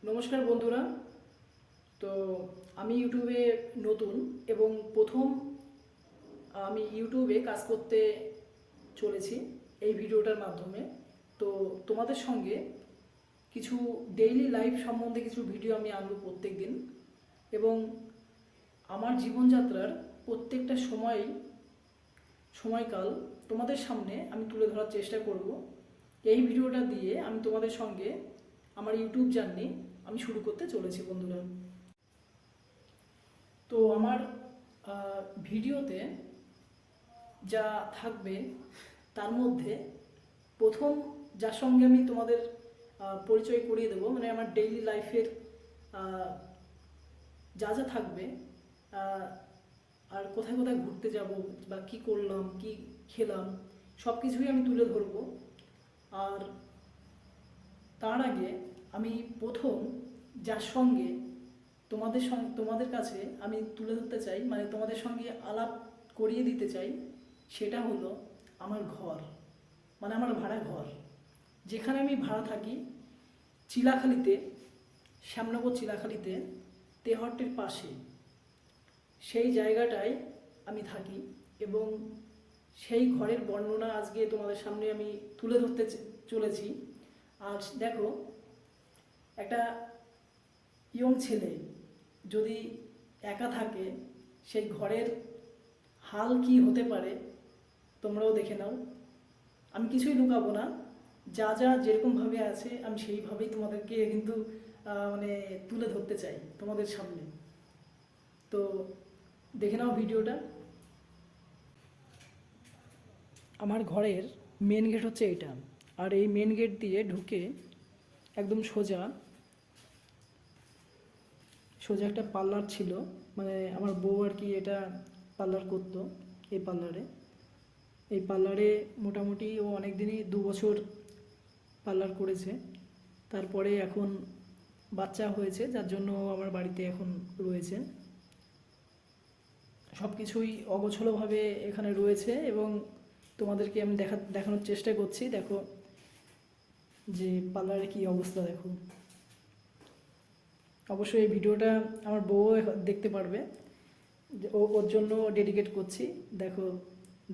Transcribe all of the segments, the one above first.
নমস্কার বন্ধুরা। তো আমি ইউটিউবে নতুন এবং প্রথম আমি ইউটিউবে কাজ করতে চলেছি এই ভিডিওটার মাধ্যমে। তো তোমাদের সঙ্গে কিছু ডেইলি লাইফ সম্বন্ধে কিছু ভিডিও আমি আনবো প্রত্যেক দিন, এবং আমার জীবনযাত্রার প্রত্যেকটা সময়কাল তোমাদের সামনে আমি তুলে ধরার চেষ্টা করব। এই ভিডিওটা দিয়ে আমি তোমাদের সঙ্গে আমার ইউটিউব জার্নি আমি শুরু করতে চলেছি বন্ধুরা। তো আমার ভিডিওতে যা থাকবে তার মধ্যে প্রথম যার সঙ্গে আমি তোমাদের পরিচয় করিয়ে দেবো, মানে আমার ডেইলি লাইফের যা যা থাকবে, আর কোথায় কোথায় ঘুরতে যাব বা কী করলাম কি খেলাম সব কিছুই আমি তুলে ধরবো। আর তার আগে আমি প্রথম যার সঙ্গে তোমাদের কাছে আমি তুলে ধরতে চাই, মানে তোমাদের সঙ্গে আলাপ করিয়ে দিতে চাই, সেটা হলো আমার ঘর, মানে আমার ভাড়া ঘর, যেখানে আমি ভাড়া থাকি চিলাখালিতে, শ্যামনগর চিলাখালিতে, তেহট্টের পাশে। সেই জায়গাটায় আমি থাকি এবং সেই ঘরের বর্ণনা আজকে তোমাদের সামনে আমি তুলে ধরতে চলেছি। আর দেখো, একটা ইয়ং ছেলে যদি একা থাকে সেই ঘরের হাল কি হতে পারে তোমরাও দেখে নাও। আমি কিছুই লুকাবো না, যা যা যেরকমভাবে আছে আমি সেইভাবেই তোমাদেরকে কিন্তু মানে তুলে ধরতে চাই তোমাদের সামনে। তো দেখে নাও ভিডিওটা। আমার ঘরের মেন গেট হচ্ছে এটা, আর এই মেন গেট দিয়ে ঢুকে একদম সোজা একটা পার্লার ছিল, মানে আমার বউ আর কি এটা পার্লার করতো। এই পার্লারে মোটামুটি ও অনেক দিনই 2 বছর পার্লার করেছে। তারপরে এখন বাচ্চা হয়েছে, যার জন্য আমার বাড়িতে এখন রয়েছে। সব কিছুই অগোছলোভাবে এখানে রয়েছে এবং তোমাদেরকে আমি দেখানোর চেষ্টা করছি। দেখো যে পার্লারে কী অবস্থা, দেখো। অবশ্যই এই ভিডিওটা আমার বউ দেখতে পারবে, ওর জন্য ডেডিকেট করছি। দেখো,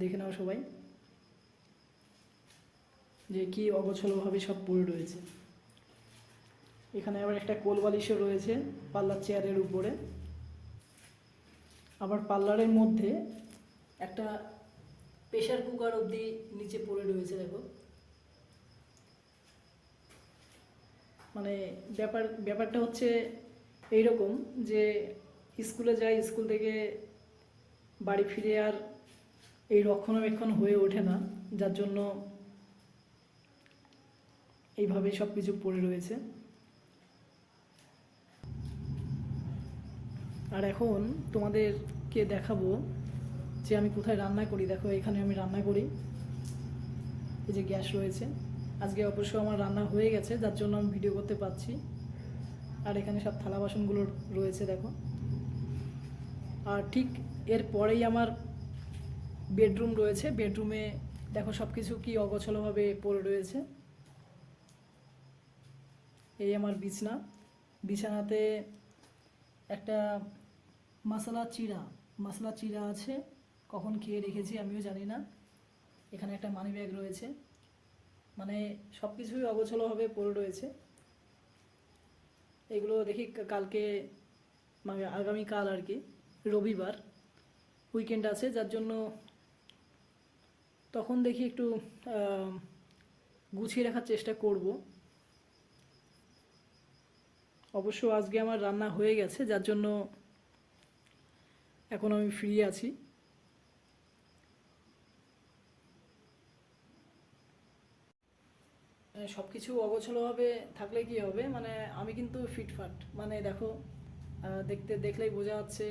দেখে নাও সবাই যে কি অগোছলোভাবে সব পড়ে রয়েছে। এখানে আবার একটা কোল বালিশও রয়েছে পার্লার চেয়ারের উপরে। আবার পার্লারের মধ্যে একটা প্রেশার কুকার অবধি নিচে পড়ে রয়েছে, দেখো। মানে ব্যাপারটা হচ্ছে এইরকম যে স্কুলে যাই, স্কুল থেকে বাড়ি ফিরে আর এই রক্ষণাবেক্ষণ হয়ে ওঠে না, যার জন্য এইভাবেই সব কিছু পড়ে রয়েছে। আর এখন তোমাদেরকে দেখাবো যে আমি কোথায় রান্না করি। দেখো, এখানে আমি রান্না করি, এই যে গ্যাস রয়েছে। আজকে অবশ্য আমার রান্না হয়ে গেছে, যার জন্য আমি ভিডিও করতে পারছি। আর এখানে সব থালা বাসনগুলো রয়েছে, দেখো। আর ঠিক এর পরেই আমার বেডরুম রয়েছে। বেডরুমে দেখো সব কিছু কী অগোছলোভাবে পড়ে রয়েছে। এই আমার বিছানাতে একটা মশলা চিরা আছে, কখন খেয়ে রেখেছি আমিও জানি না। এখানে একটা মানি ব্যাগ রয়েছে, মানে সব কিছুই অগোছলোভাবে পড়ে রয়েছে। এগুলো দেখি কালকে, মানে আগামীকাল আর কি, রবিবার, উইকেন্ড আছে, যার জন্য তখন দেখি একটু গুছিয়ে রাখার চেষ্টা করব। অবশ্য আজকে আমার রান্না হয়ে গেছে, যার জন্য এখন আমি ফ্রি আছি। সব কিছু অগোছলোভাবে থাকলে কি হবে, মানে আমি কিন্তু ফিটফাট, মানে দেখো, দেখলেই বোঝা যাচ্ছে,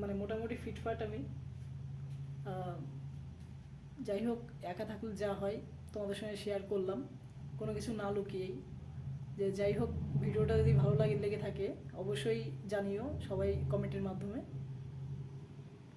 মানে মোটামুটি ফিটফাট আমি। যাই হোক, একা থাকলে যা হয় তোমাদের সঙ্গে শেয়ার করলাম, কোনো কিছু না লুকিয়েই। যাই হোক, ভিডিওটা যদি ভালো লেগে থাকে অবশ্যই জানিও সবাই কমেন্টের মাধ্যমে।